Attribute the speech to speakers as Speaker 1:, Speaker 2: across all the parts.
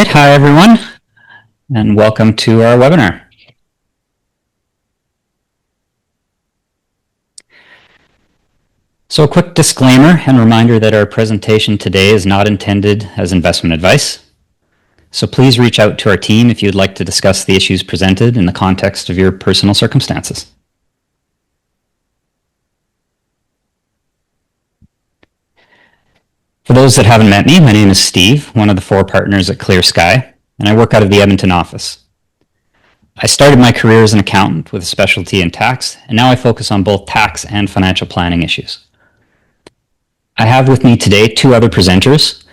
Speaker 1: right, hi everyone, and welcome to our webinar. So a quick disclaimer and reminder that our presentation today is not intended as investment advice. So please reach out to our team if you'd like to discuss the issues presented in the context of your personal circumstances. For those that haven't met me, my name is Steve, one of the 4 partners at Clear Sky, and I work out of the Edmonton office. I started my career as an accountant with a specialty in tax, and now I focus on both tax and financial planning issues. I have with me today 2 other presenters.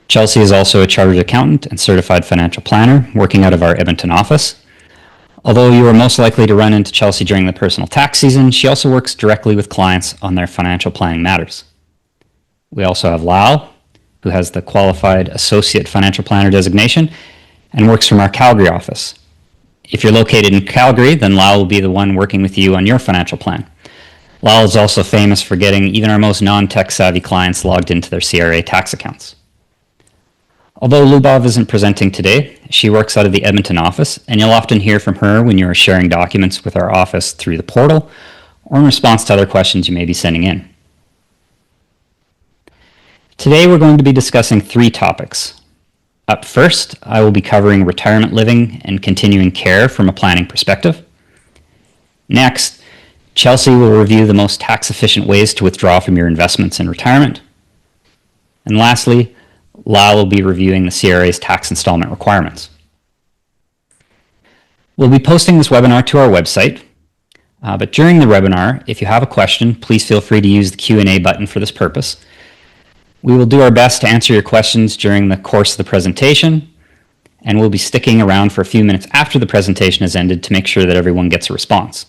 Speaker 1: Chelsea is also a chartered accountant and certified financial planner working out of our Edmonton office. Although you are most likely to run into Chelsea during the personal tax season, she also works directly with clients on their financial planning matters. We also have Lyle, who has the Qualified Associate Financial Planner designation and works from our Calgary office. If you're located in Calgary, then Lyle will be the one working with you on your financial plan. Lyle is also famous for getting even our most non-tech savvy clients logged into their CRA tax accounts. Although Lubov isn't presenting today, she works out of the Edmonton office, and you'll often hear from her when you are sharing documents with our office through the portal or in response to other questions you may be sending in. Today we're going to be discussing 3 topics. Up first, I will be covering retirement living and continuing care from a planning perspective. Next, Chelsea will review the most tax-efficient ways to withdraw from your investments in retirement. And lastly, Lyle will be reviewing the CRA's tax installment requirements. We'll be posting this webinar to our website, but during the webinar, if you have a question, please feel free to use the Q&A button for this purpose. We will do our best to answer your questions during the course of the presentation, and we'll be sticking around for a few minutes after the presentation has ended to make sure that everyone gets a response.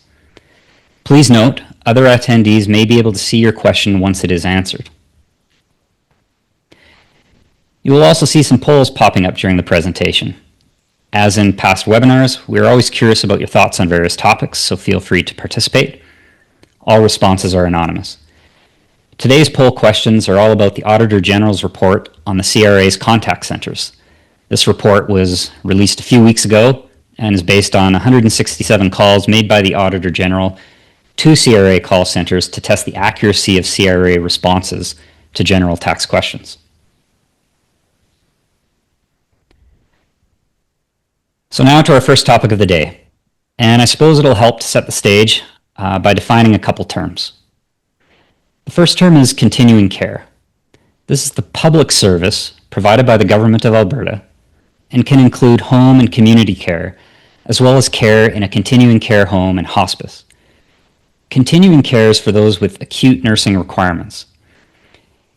Speaker 1: Please note, other attendees may be able to see your question once it is answered. You will also see some polls popping up during the presentation. As in past webinars, we are always curious about your thoughts on various topics, so feel free to participate. All responses are anonymous. Today's poll questions are all about the Auditor General's report on the CRA's contact centers. This report was released a few weeks ago and is based on 167 calls made by the Auditor General to CRA call centers to test the accuracy of CRA responses to general tax questions. So now to our first topic of the day, and I suppose it'll help to set the stage by defining a couple terms. The first term is continuing care. This is the public service provided by the Government of Alberta and can include home and community care, as well as care in a continuing care home and hospice. Continuing care is for those with acute nursing requirements.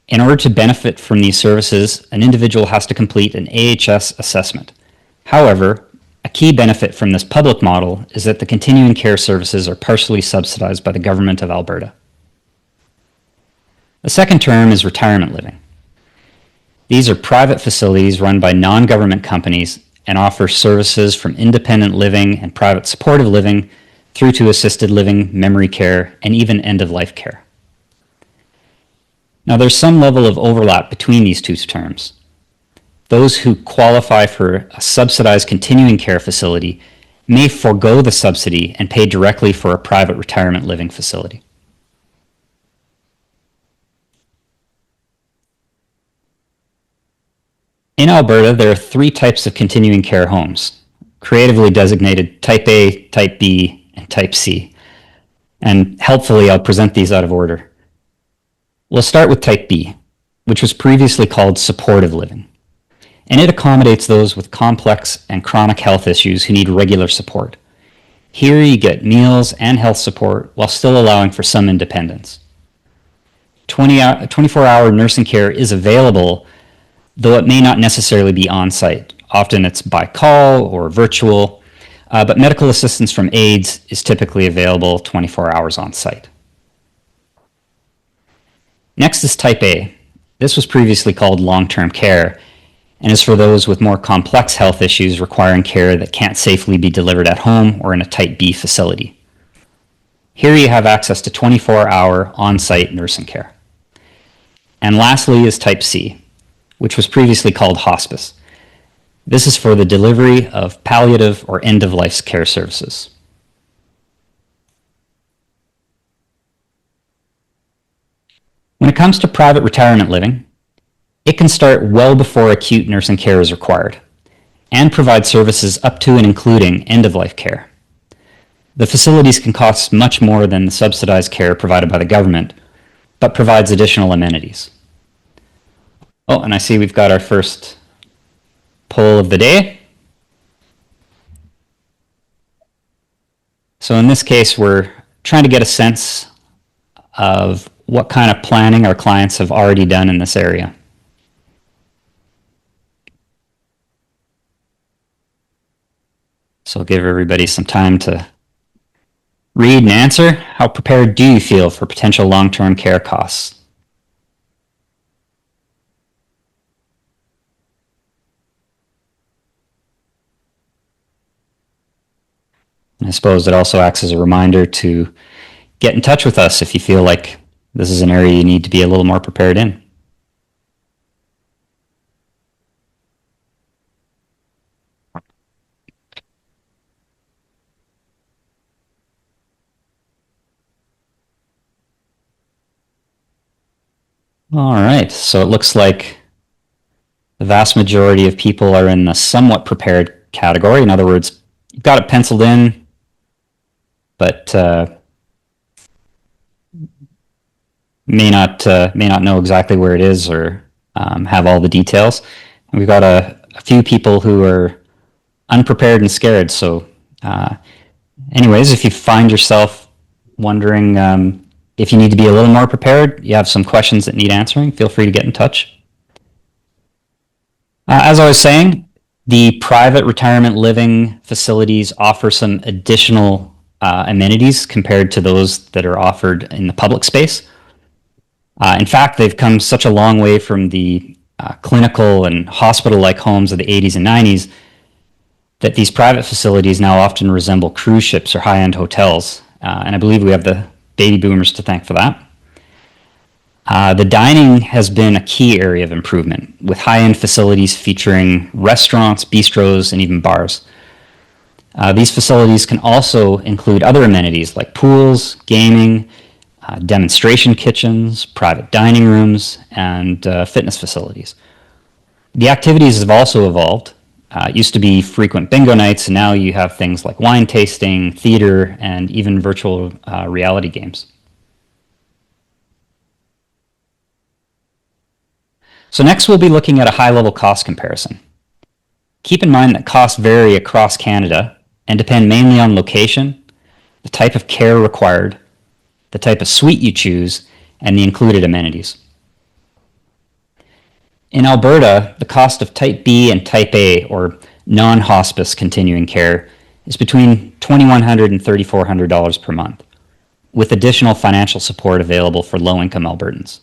Speaker 1: In order to benefit from these services, an individual has to complete an AHS assessment. However, a key benefit from this public model is that the continuing care services are partially subsidized by the Government of Alberta. The second term is retirement living. These are private facilities run by non-government companies and offer services from independent living and private supportive living through to assisted living, memory care, and even end-of-life care. Now, there's some level of overlap between these 2 terms. Those who qualify for a subsidized continuing care facility may forego the subsidy and pay directly for a private retirement living facility. In Alberta, there are 3 types of continuing care homes, creatively designated Type A, Type B, and Type C. And helpfully, I'll present these out of order. We'll start with Type B, which was previously called supportive living. And it accommodates those with complex and chronic health issues who need regular support. Here you get meals and health support while still allowing for some independence. 24-hour nursing care is available, though it may not necessarily be on-site. Often it's by call or virtual, but medical assistance from aides is typically available 24 hours on-site. Next is Type A. This was previously called long-term care and is for those with more complex health issues requiring care that can't safely be delivered at home or in a Type B facility. Here you have access to 24-hour on-site nursing care. And lastly is Type C, which was previously called hospice. This is for the delivery of palliative or end-of-life care services. When it comes to private retirement living, it can start well before acute nursing care is required and provide services up to and including end-of-life care. The facilities can cost much more than the subsidized care provided by the government, but provides additional amenities. Oh, and I see we've got our first poll of the day. So in this case, we're trying to get a sense of what kind of planning our clients have already done in this area. So I'll give everybody some time to read and answer. How prepared do you feel for potential long-term care costs? And I suppose it also acts as a reminder to get in touch with us if you feel like this is an area you need to be a little more prepared in. All right, so it looks like the vast majority of people are in the somewhat prepared category. In other words, you've got it penciled in, but may not know exactly where it is or have all the details. And we've got a few people who are unprepared and scared. So anyways, if you find yourself wondering if you need to be a little more prepared, you have some questions that need answering, feel free to get in touch. As I was saying, the private retirement living facilities offer some additional amenities compared to those that are offered in the public space. In fact, they've come such a long way from the clinical and hospital-like homes of the 80s and 90s that these private facilities now often resemble cruise ships or high-end hotels. And I believe we have the baby boomers to thank for that. The dining has been a key area of improvement, with high-end facilities featuring restaurants, bistros, and even bars. These facilities can also include other amenities like pools, gaming, demonstration kitchens, private dining rooms, and fitness facilities. The activities have also evolved. It used to be frequent bingo nights, and now you have things like wine tasting, theater, and even virtual reality games. So next we'll be looking at a high-level cost comparison. Keep in mind that costs vary across Canada and depend mainly on location, the type of care required, the type of suite you choose, and the included amenities. In Alberta, the cost of Type B and Type A, or non-hospice continuing care, is between $2,100 and $3,400 per month, with additional financial support available for low-income Albertans.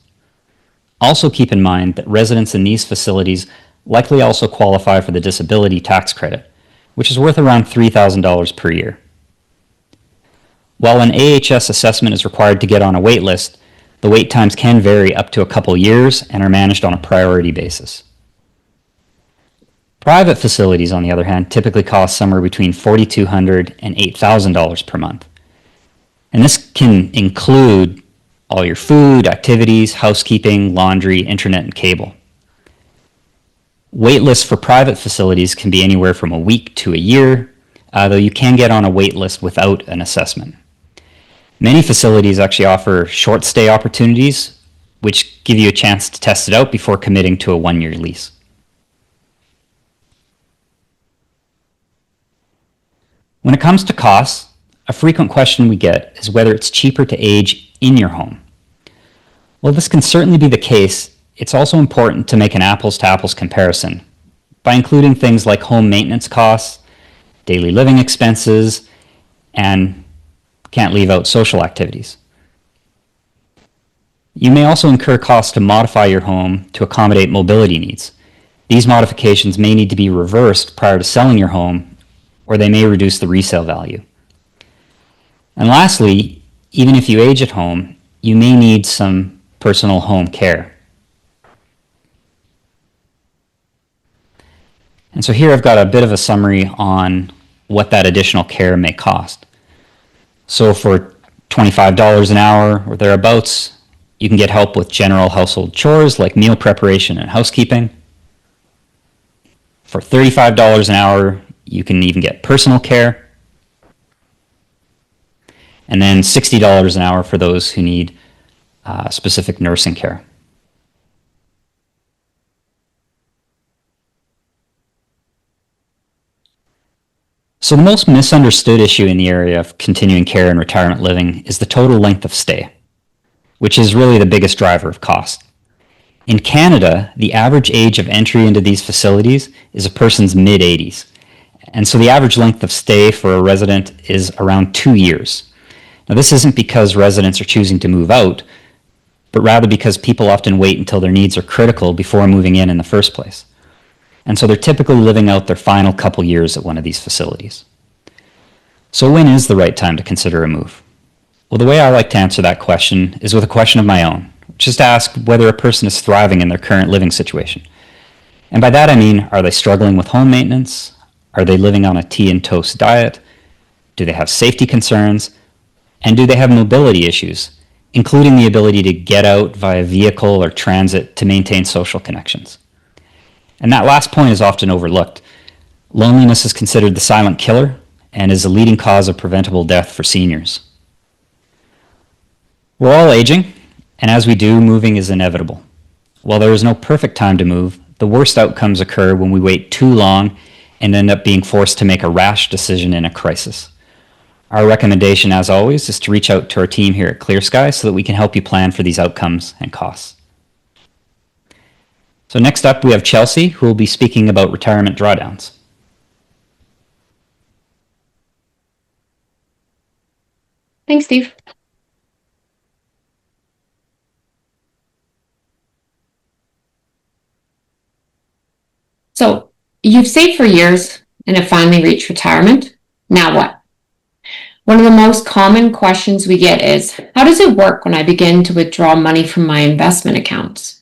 Speaker 1: Also keep in mind that residents in these facilities likely also qualify for the disability tax credit, which is worth around $3,000 per year. While an AHS assessment is required to get on a wait list, the wait times can vary up to a couple years and are managed on a priority basis. Private facilities, on the other hand, typically cost somewhere between $4,200 and $8,000 per month. And this can include all your food, activities, housekeeping, laundry, internet, and cable. Wait lists for private facilities can be anywhere from a week to a year, though you can get on a wait list without an assessment. Many facilities actually offer short stay opportunities, which give you a chance to test it out before committing to a one-year lease. When it comes to costs, a frequent question we get is whether it's cheaper to age in your home. While this can certainly be the case, it's also important to make an apples-to-apples comparison by including things like home maintenance costs, daily living expenses, and can't leave out social activities. You may also incur costs to modify your home to accommodate mobility needs. These modifications may need to be reversed prior to selling your home, or they may reduce the resale value. And lastly, even if you age at home, you may need some personal home care. And so here I've got a bit of a summary on what that additional care may cost. So for $25 an hour or thereabouts, you can get help with general household chores like meal preparation and housekeeping. For $35 an hour, you can even get personal care. And then $60 an hour for those who need specific nursing care. So the most misunderstood issue in the area of continuing care and retirement living is the total length of stay, which is really the biggest driver of cost. In Canada, the average age of entry into these facilities is a person's mid-80s, and so the average length of stay for a resident is around 2 years. Now, this isn't because residents are choosing to move out, but rather because people often wait until their needs are critical before moving in the first place. And so they're typically living out their final couple years at one of these facilities. So when is the right time to consider a move? Well, the way I like to answer that question is with a question of my own, which is to ask whether a person is thriving in their current living situation. And by that I mean, are they struggling with home maintenance? Are they living on a tea and toast diet? Do they have safety concerns? And do they have mobility issues, including the ability to get out via vehicle or transit to maintain social connections? And that last point is often overlooked. Loneliness is considered the silent killer and is a leading cause of preventable death for seniors. We're all aging, and as we do, moving is inevitable. While there is no perfect time to move, the worst outcomes occur when we wait too long and end up being forced to make a rash decision in a crisis. Our recommendation, as always, is to reach out to our team here at Clear Sky so that we can help you plan for these outcomes and costs. So next up, we have Chelsea, who will be speaking about retirement drawdowns.
Speaker 2: Thanks, Steve. So you've saved for years and have finally reached retirement. Now what? One of the most common questions we get is, how does it work when I begin to withdraw money from my investment accounts?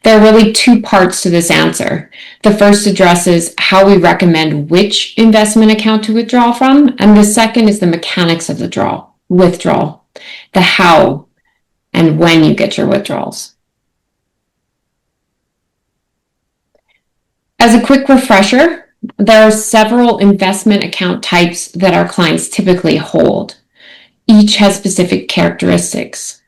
Speaker 2: There are really two parts to this answer. The first addresses how we recommend which investment account to withdraw from, and the second is the mechanics of the withdrawal, the how and when you get your withdrawals. As a quick refresher, there are several investment account types that our clients typically hold. Each has specific characteristics.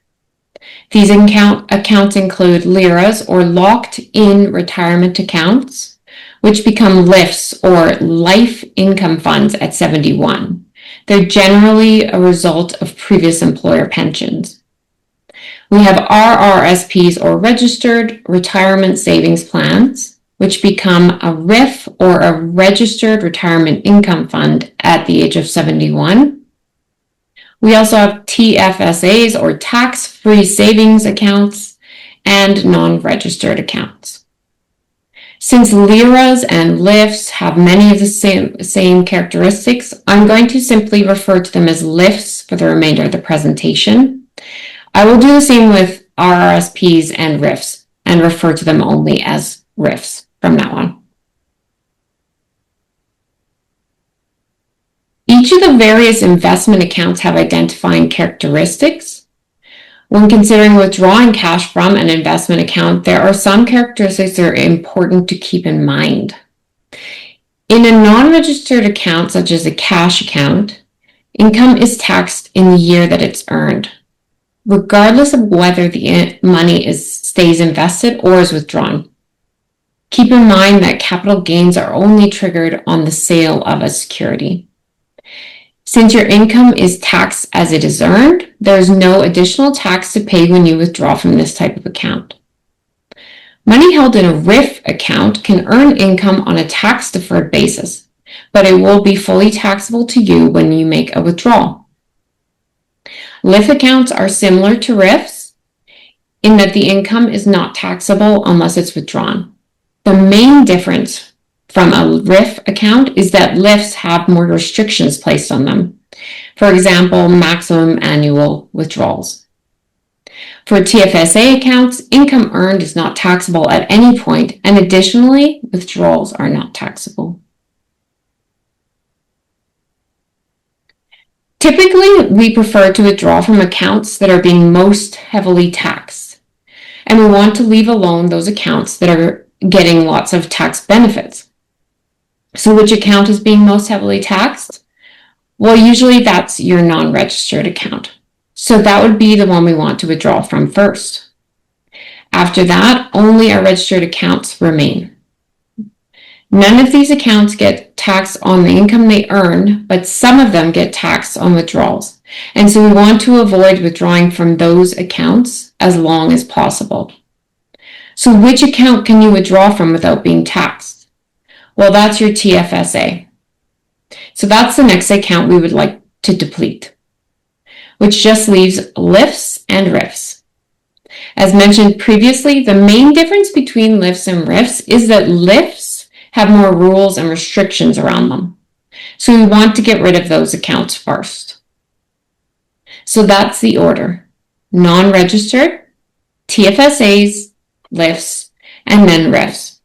Speaker 2: These accounts include LIRAs, or locked-in retirement accounts, which become LIFs, or life income funds, at 71. They're generally a result of previous employer pensions. We have RRSPs, or registered retirement savings plans, which become a RIF, or a registered retirement income fund, at the age of 71. We also have TFSAs, or tax-free savings accounts, and non-registered accounts. Since LIRAs and LIFs have many of the same characteristics, I'm going to simply refer to them as LIFs for the remainder of the presentation. I will do the same with RRSPs and RIFs and refer to them only as RIFs from now on. Each of the various investment accounts have identifying characteristics. When considering withdrawing cash from an investment account, there are some characteristics that are important to keep in mind. In a non-registered account, such as a cash account, income is taxed in the year that it's earned, regardless of whether the money stays invested or is withdrawn. Keep in mind that capital gains are only triggered on the sale of a security. Since your income is taxed as it is earned, there is no additional tax to pay when you withdraw from this type of account. Money held in a RIF account can earn income on a tax-deferred basis, but it will be fully taxable to you when you make a withdrawal. LIF accounts are similar to RIFs in that the income is not taxable unless it's withdrawn. The main difference from a RIF account is that LIFs have more restrictions placed on them. For example, maximum annual withdrawals. For TFSA accounts, income earned is not taxable at any point, and additionally, withdrawals are not taxable. Typically, we prefer to withdraw from accounts that are being most heavily taxed, and we want to leave alone those accounts that are getting lots of tax benefits. So which account is being most heavily taxed? Well, usually that's your non-registered account. So that would be the one we want to withdraw from first. After that, only our registered accounts remain. None of these accounts get taxed on the income they earn, but some of them get taxed on withdrawals. And so we want to avoid withdrawing from those accounts as long as possible. So which account can you withdraw from without being taxed? Well, that's your TFSA. So that's the next account we would like to deplete, which just leaves LIFs and RIFs. As mentioned previously, the main difference between LIFs and RIFs is that LIFs have more rules and restrictions around them. So we want to get rid of those accounts first. So that's the order: non-registered, TFSAs, LIFs, and then RIFs.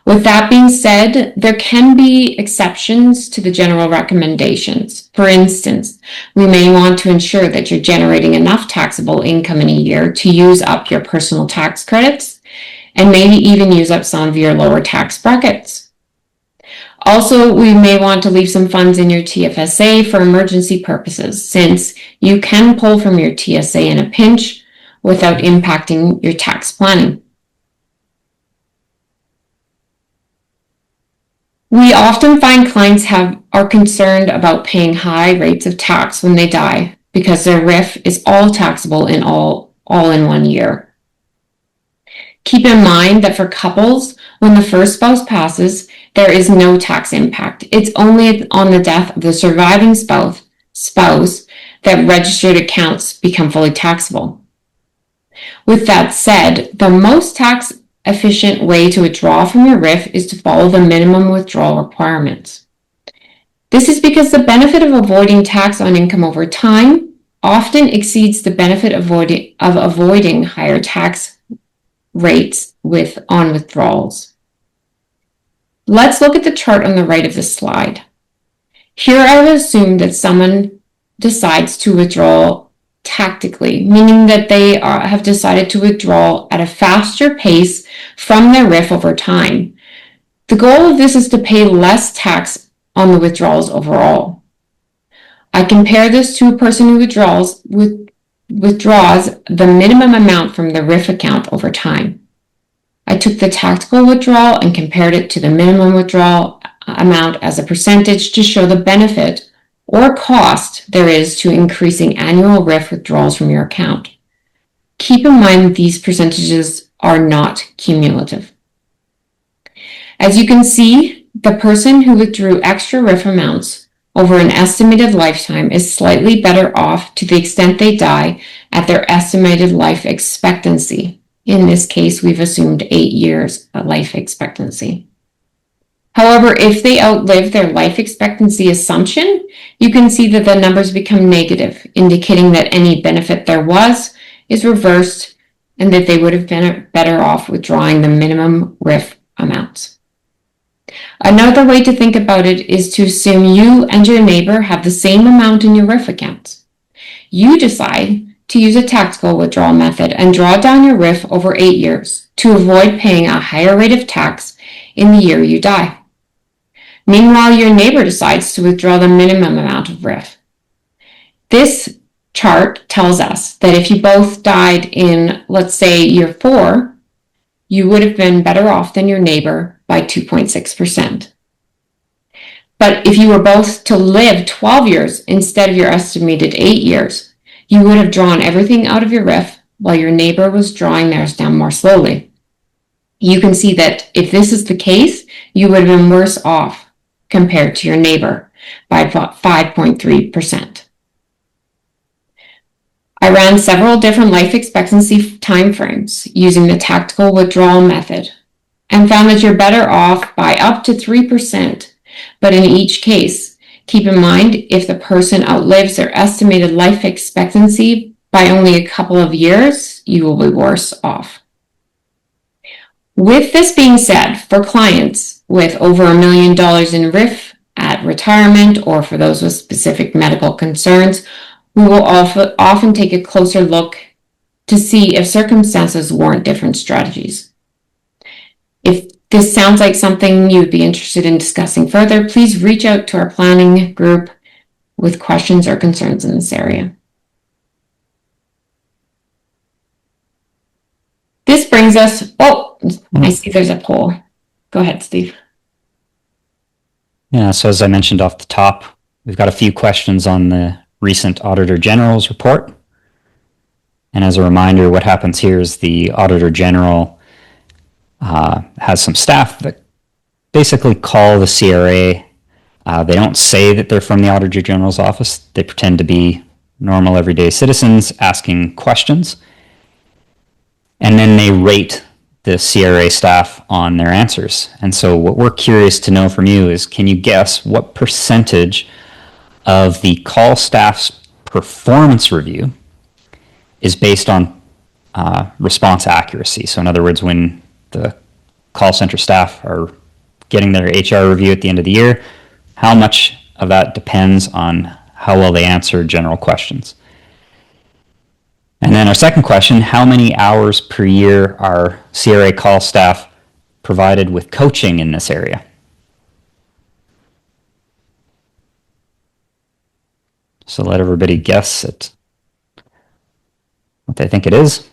Speaker 2: With that being said, there can be exceptions to the general recommendations. For instance, we may want to ensure that you're generating enough taxable income in a year to use up your personal tax credits, and maybe even use up some of your lower tax brackets. Also, we may want to leave some funds in your TFSA for emergency purposes, since you can pull from your TSA in a pinch without impacting your tax planning. We often find clients are concerned about paying high rates of tax when they die because their RIF is all taxable in all in 1 year. Keep in mind that for couples, when the first spouse passes, there is no tax impact. It's only on the death of the surviving spouse that registered accounts become fully taxable. With that said, the most tax efficient way to withdraw from your RIF is to follow the minimum withdrawal requirements. This is because the benefit of avoiding tax on income over time often exceeds the benefit of avoiding higher tax rates on withdrawals. Let's look at the chart on the right of the slide. Here I would assume that someone decides to withdraw tactically, meaning that they have decided to withdraw at a faster pace from their RIF over time. The goal of this is to pay less tax on the withdrawals overall. I compare this to a person who withdraws the minimum amount from the RIF account over time. I took the tactical withdrawal and compared it to the minimum withdrawal amount as a percentage to show the benefit or cost there is to increasing annual RIF withdrawals from your account. Keep in mind these percentages are not cumulative. As you can see, the person who withdrew extra RIF amounts over an estimated lifetime is slightly better off to the extent they die at their estimated life expectancy. In this case, we've assumed 8 years of life expectancy. However, if they outlive their life expectancy assumption, you can see that the numbers become negative, indicating that any benefit there was is reversed and that they would have been better off withdrawing the minimum RIF amounts. Another way to think about it is to assume you and your neighbor have the same amount in your RIF accounts. You decide to use a tactical withdrawal method and draw down your RIF over 8 years to avoid paying a higher rate of tax in the year you die. Meanwhile, your neighbor decides to withdraw the minimum amount of RIF. This chart tells us that if you both died in, let's say, year 4, you would have been better off than your neighbor by 2.6%. But if you were both to live 12 years instead of your estimated 8 years, you would have drawn everything out of your RIF while your neighbor was drawing theirs down more slowly. You can see that if this is the case, you would have been worse off compared to your neighbor by 5.3%. I ran several different life expectancy timeframes using the tactical withdrawal method and found that you're better off by up to 3%. But in each case, keep in mind if the person outlives their estimated life expectancy by only a couple of years, you will be worse off. With this being said, for clients with over $1 million in RIF at retirement, or for those with specific medical concerns, we will often take a closer look to see if circumstances warrant different strategies. If this sounds like something you'd be interested in discussing further, please reach out to our planning group with questions or concerns in this area. This brings us, I see there's a poll. Go ahead, Steve.
Speaker 1: Yeah, so as I mentioned off the top, we've got a few questions on the recent Auditor General's report. And as a reminder, what happens here is the Auditor General has some staff that basically call the CRA. They don't say that they're from the Auditor General's office. They pretend to be normal, everyday citizens asking questions. And then they rate the CRA staff on their answers. And so what we're curious to know from you is, can you guess what percentage of the call staff's performance review is based on response accuracy? So in other words, when the call center staff are getting their HR review at the end of the year, how much of that depends on how well they answer general questions? And then our second question, how many hours per year are CRA call staff provided with coaching in this area? So let everybody guess at what they think it is.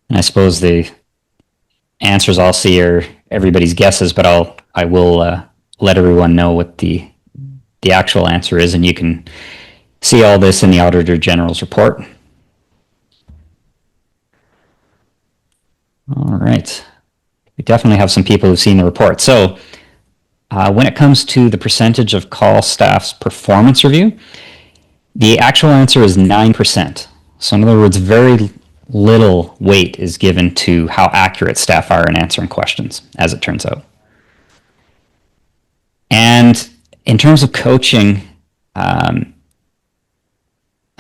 Speaker 1: And I suppose the answers I'll see are everybody's guesses, but I will let everyone know what the actual answer is, and you can see all this in the Auditor General's report. All right. We definitely have some people who've seen the report. So when it comes to the percentage of call staff's performance review, the actual answer is 9%. So in other words, very little weight is given to how accurate staff are in answering questions, as it turns out. And in terms of coaching, I'm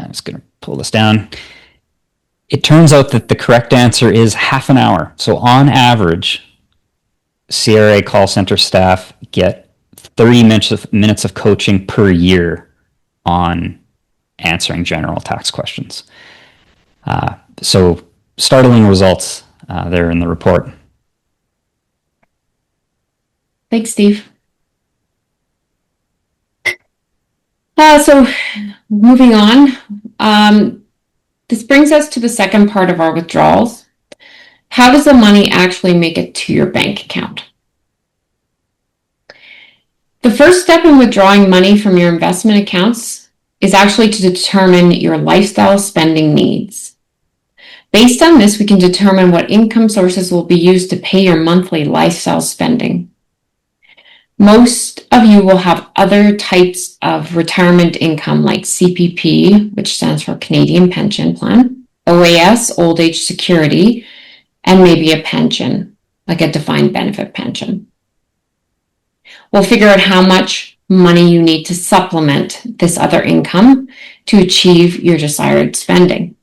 Speaker 1: just going to pull this down. It turns out that the correct answer is half an hour. So on average, CRA call center staff get 30 minutes of coaching per year on answering general tax questions. So startling results there in the report.
Speaker 2: Thanks, Steve. So moving on, this brings us to the second part of our withdrawals. How does the money actually make it to your bank account? The first step in withdrawing money from your investment accounts is actually to determine your lifestyle spending needs. Based on this, we can determine what income sources will be used to pay your monthly lifestyle spending. Most of you will have other types of retirement income like CPP, which stands for Canadian Pension Plan, OAS, Old Age Security, and maybe a pension, like a defined benefit pension. We'll figure out how much money you need to supplement this other income to achieve your desired spending.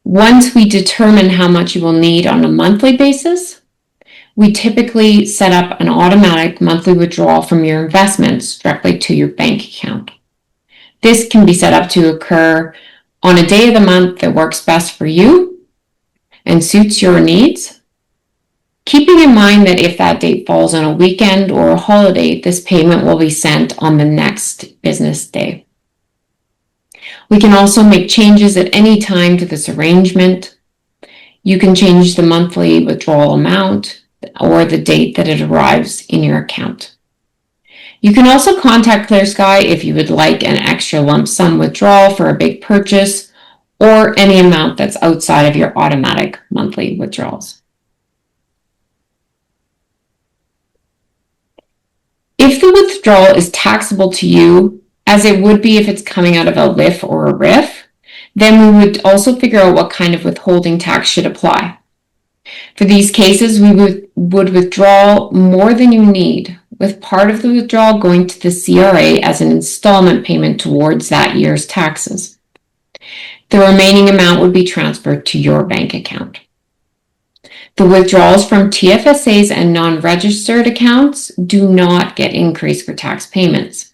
Speaker 2: Once we determine how much you will need on a monthly basis, we typically set up an automatic monthly withdrawal from your investments directly to your bank account. This can be set up to occur on a day of the month that works best for you and suits your needs, keeping in mind that if that date falls on a weekend or a holiday, this payment will be sent on the next business day. We can also make changes at any time to this arrangement. You can change the monthly withdrawal amount or the date that it arrives in your account. You can also contact ClearSky if you would like an extra lump sum withdrawal for a big purchase, or any amount that's outside of your automatic monthly withdrawals. If the withdrawal is taxable to you, as it would be if it's coming out of a LIF or a RIF, then we would also figure out what kind of withholding tax should apply. For these cases, we would withdraw more than you need, with part of the withdrawal going to the CRA as an installment payment towards that year's taxes. The remaining amount would be transferred to your bank account. The withdrawals from TFSAs and non-registered accounts do not get increased for tax payments.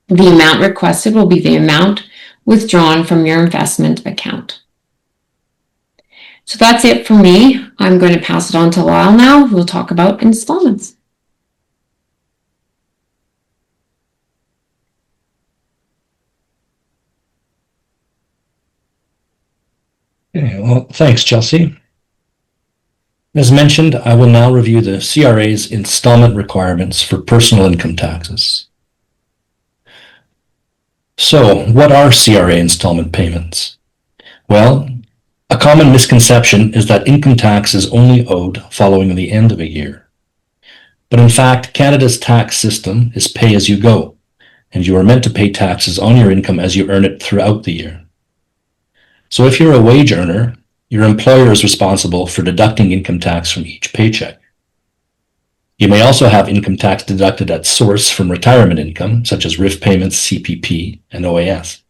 Speaker 2: The amount requested will be the amount withdrawn from your investment account. So that's it for me. I'm going to pass it on to Lyle now, who will talk about installments.
Speaker 3: Okay, well, thanks, Chelsea. As mentioned, I will now review the CRA's installment requirements for personal income taxes. So, what are CRA installment payments? Well, a common misconception is that income tax is only owed following the end of a year. But in fact, Canada's tax system is pay as you go, and you are meant to pay taxes on your income as you earn it throughout the year. So if you're a wage earner, your employer is responsible for deducting income tax from each paycheck. You may also have income tax deducted at source from retirement income, such as RIF payments, CPP, and OAS.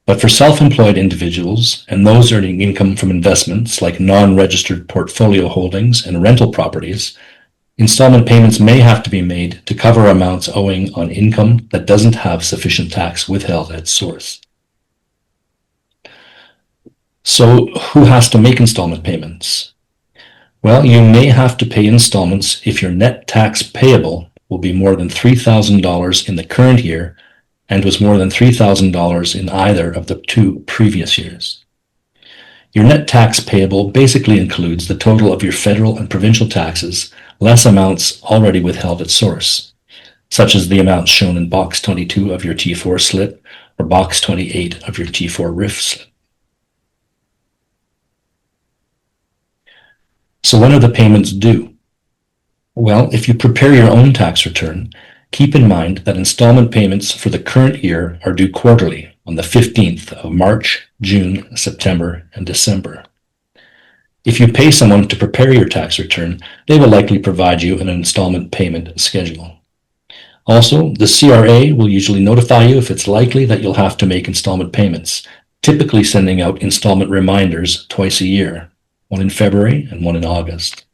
Speaker 3: But for self-employed individuals and those earning income from investments like non-registered portfolio holdings and rental properties, installment payments may have to be made to cover amounts owing on income that doesn't have sufficient tax withheld at source. So who has to make installment payments? Well, you may have to pay installments if your net tax payable will be more than $3,000 in the current year and was more than $3,000 in either of the 2 previous years. Your net tax payable basically includes the total of your federal and provincial taxes, less amounts already withheld at source, such as the amounts shown in Box 22 of your T4 slip or Box 28 of your T4 RIF slip. So when are the payments due? Well, if you prepare your own tax return, keep in mind that installment payments for the current year are due quarterly on the 15th of March, June, September, and December. If you pay someone to prepare your tax return, they will likely provide you an installment payment schedule. Also, the CRA will usually notify you if it's likely that you'll have to make installment payments, typically sending out installment reminders twice a year, one in February and one in August.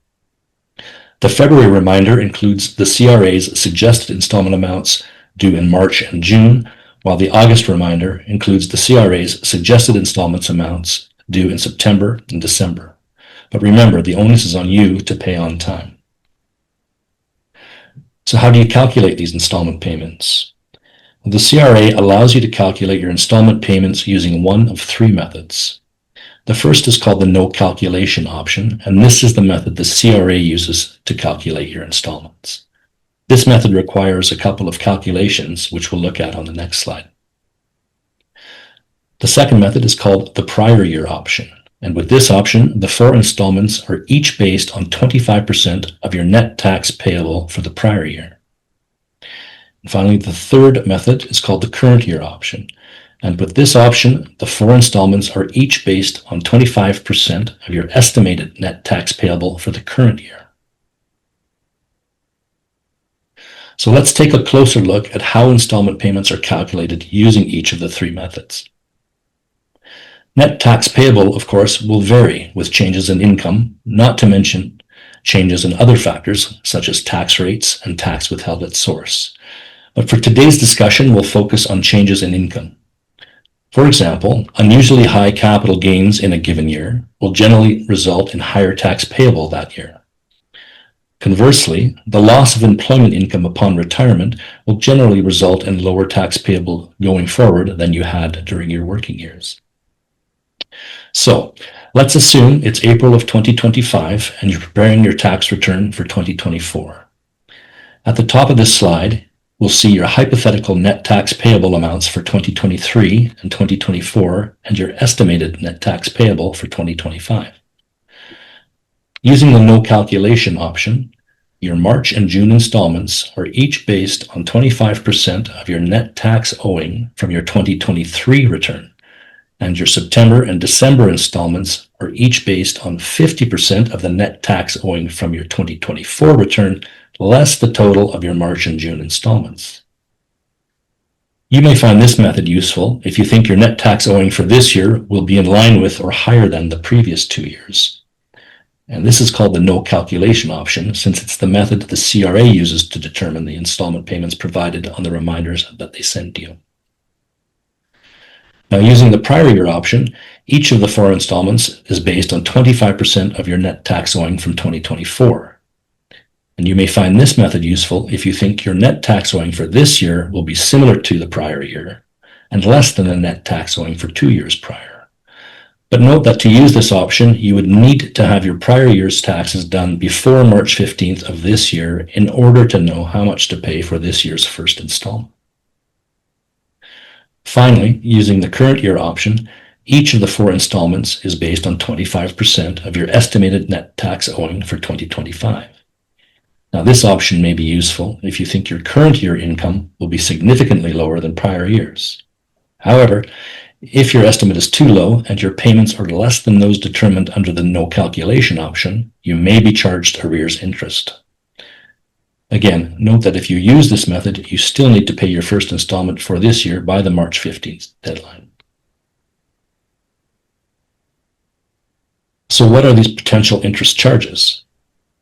Speaker 3: The February reminder includes the CRA's suggested installment amounts due in March and June, while the August reminder includes the CRA's suggested installments amounts due in September and December. But remember, the onus is on you to pay on time. So how do you calculate these installment payments? Well, the CRA allows you to calculate your installment payments using one of 3 methods. The first is called the no calculation option, and this is the method the CRA uses to calculate your installments. This method requires a couple of calculations, which we'll look at on the next slide. The second method is called the prior year option, and with this option, the 4 installments are each based on 25% of your net tax payable for the prior year. And finally, the third method is called the current year option. And with this option, the 4 installments are each based on 25% of your estimated net tax payable for the current year. So let's take a closer look at how installment payments are calculated using each of the 3 methods. Net tax payable, of course, will vary with changes in income, not to mention changes in other factors such as tax rates and tax withheld at source. But for today's discussion, we'll focus on changes in income. For example, unusually high capital gains in a given year will generally result in higher tax payable that year. Conversely, the loss of employment income upon retirement will generally result in lower tax payable going forward than you had during your working years. So, let's assume it's April of 2025 and you're preparing your tax return for 2024. At the top of this slide, will see your hypothetical net tax payable amounts for 2023 and 2024 and your estimated net tax payable for 2025. Using the no calculation option, your March and June installments are each based on 25% of your net tax owing from your 2023 return, and your September and December installments are each based on 50% of the net tax owing from your 2024 return, less the total of your March and June installments. You may find this method useful if you think your net tax owing for this year will be in line with or higher than the previous 2 years. And this is called the no calculation option, since it's the method the CRA uses to determine the installment payments provided on the reminders that they send you. Now, using the prior year option, each of the 4 installments is based on 25% of your net tax owing from 2024. And you may find this method useful if you think your net tax owing for this year will be similar to the prior year and less than the net tax owing for 2 years prior. But note that to use this option, you would need to have your prior year's taxes done before March 15th of this year in order to know how much to pay for this year's first installment. Finally, using the current year option, each of the 4 installments is based on 25% of your estimated net tax owing for 2025. Now, this option may be useful if you think your current year income will be significantly lower than prior years. However, if your estimate is too low and your payments are less than those determined under the no calculation option, you may be charged arrears interest. Again, note that if you use this method, you still need to pay your first installment for this year by the March 15th deadline. So what are these potential interest charges?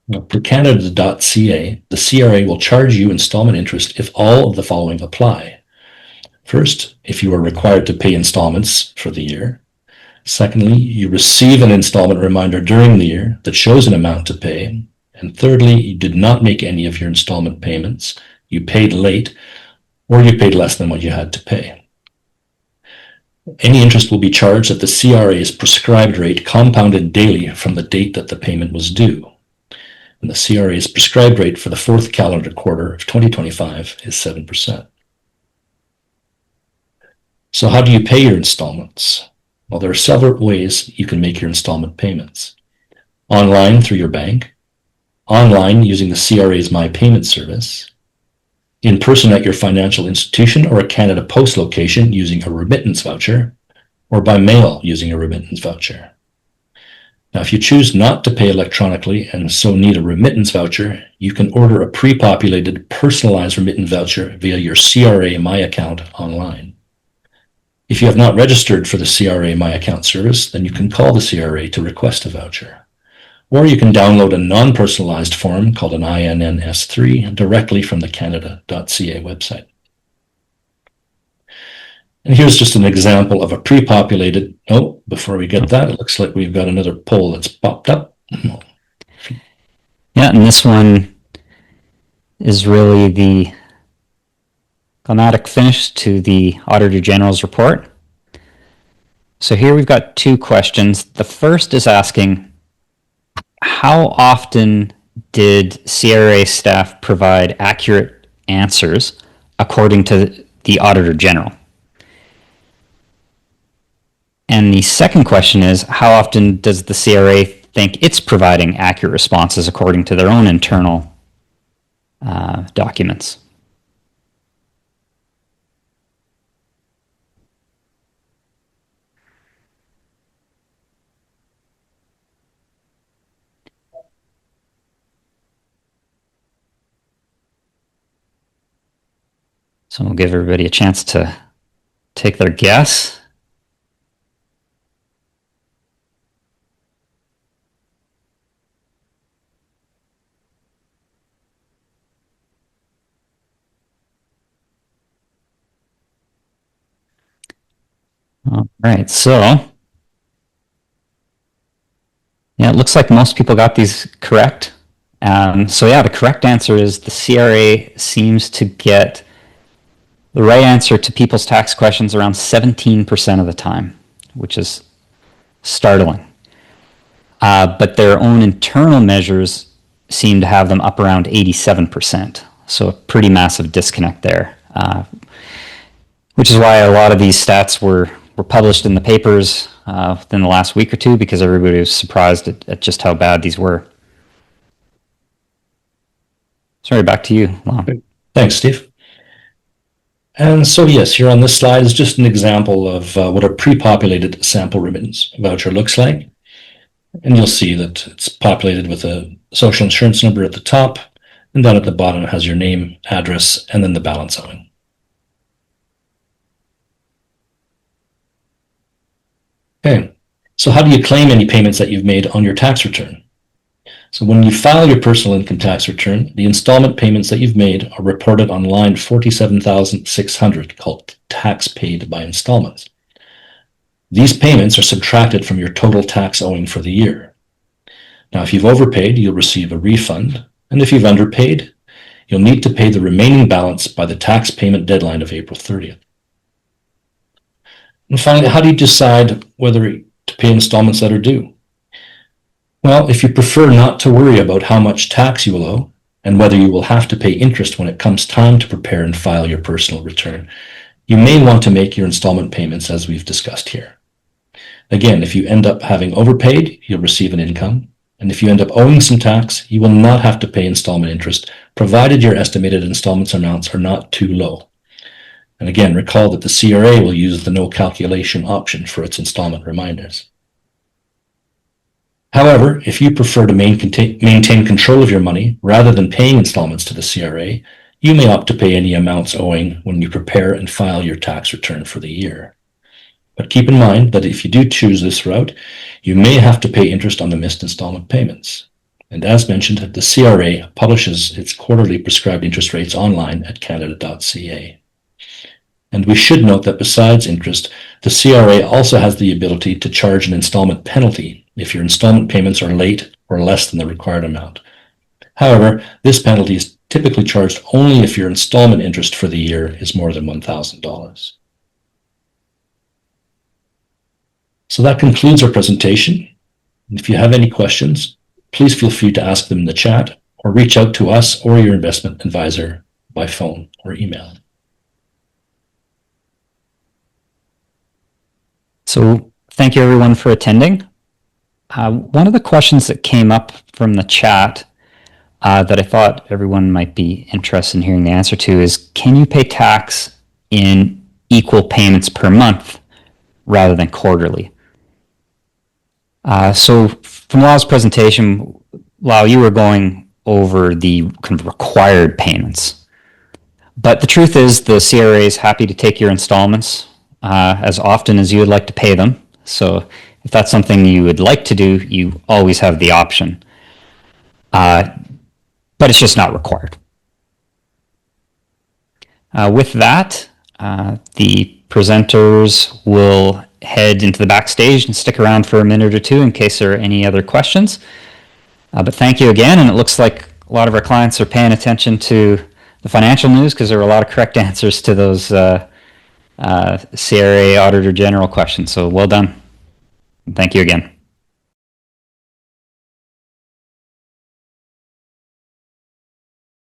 Speaker 3: Well, for Canada.ca, the CRA will charge you installment interest if all of the following apply. First, if you are required to pay installments for the year. Secondly, you receive an installment reminder during the year that shows an amount to pay. And thirdly, you did not make any of your installment payments, you paid late, or you paid less than what you had to pay. Any interest will be charged at the CRA's prescribed rate, compounded daily from the date that the payment was due. And the CRA's prescribed rate for the 4th calendar quarter of 2025 is 7%. So how do you pay your installments? Well, there are several ways you can make your installment payments. Online through your bank, online using the CRA's My Payment service, in person at your financial institution or a Canada Post location using a remittance voucher, or by mail using a remittance voucher. Now, if you choose not to pay electronically and so need a remittance voucher, you can order a pre-populated personalized remittance voucher via your CRA My Account online. If you have not registered for the CRA My Account service, then you can call the CRA to request a voucher. Or you can download a non-personalized form called an INNS3 directly from the Canada.ca website. And here's just an example of a pre-populated, before we get that, it looks like we've got another poll that's popped up.
Speaker 1: Yeah, and this one is really the climatic finish to the Auditor General's report. So here we've got 2 questions. The first is asking, how often did CRA staff provide accurate answers according to the Auditor General? And the second question is, how often does the CRA think it's providing accurate responses according to their own internal documents? So we'll give everybody a chance to take their guess. All right, so yeah, it looks like most people got these correct. So yeah, the correct answer is the CRA seems to get the right answer to people's tax questions around 17% of the time, which is startling. But their own internal measures seem to have them up around 87%. So a pretty massive disconnect there, which is why a lot of these stats were published in the papers within the last week or two, because everybody was surprised at just how bad these were. Sorry, back to you, Lon.
Speaker 3: Thanks, Steve. And so, yes, here on this slide is just an example of what a pre-populated sample remittance voucher looks like. And you'll see that it's populated with a social insurance number at the top, and down at the bottom it has your name, address, and then the balance owing. Okay, so how do you claim any payments that you've made on your tax return? So when you file your personal income tax return, the installment payments that you've made are reported on line 47,600, called tax paid by installments. These payments are subtracted from your total tax owing for the year. Now, if you've overpaid, you'll receive a refund, and if you've underpaid, you'll need to pay the remaining balance by the tax payment deadline of April 30th. And finally, how do you decide whether to pay installments that are due? Well, if you prefer not to worry about how much tax you will owe and whether you will have to pay interest when it comes time to prepare and file your personal return, you may want to make your installment payments as we've discussed here. Again, if you end up having overpaid, you'll receive an income, and if you end up owing some tax, you will not have to pay installment interest, provided your estimated installments amounts are not too low. And again, recall that the CRA will use the no calculation option for its installment reminders. However, if you prefer to maintain control of your money rather than paying installments to the CRA, you may opt to pay any amounts owing when you prepare and file your tax return for the year. But keep in mind that if you do choose this route, you may have to pay interest on the missed installment payments. And as mentioned, the CRA publishes its quarterly prescribed interest rates online at canada.ca. And we should note that besides interest, the CRA also has the ability to charge an installment penalty if your installment payments are late or less than the required amount. However, this penalty is typically charged only if your installment interest for the year is more than $1,000. So that concludes our presentation. If you have any questions, please feel free to ask them in the chat or reach out to us or your investment advisor by phone or email.
Speaker 1: So thank you everyone for attending. One of the questions that came up from the chat that I thought everyone might be interested in hearing the answer to is, can you pay tax in equal payments per month rather than quarterly? So from Lyle's presentation, Lyle, you were going over the kind of required payments. But the truth is the CRA is happy to take your installments as often as you would like to pay them. So if that's something you would like to do, you always have the option. But it's just not required. With that, the presenters will head into the backstage and stick around for a minute or two in case there are any other questions. But thank you again, and it looks like a lot of our clients are paying attention to the financial news because there were a lot of correct answers to those CRA Auditor General questions. So well done. Thank you again.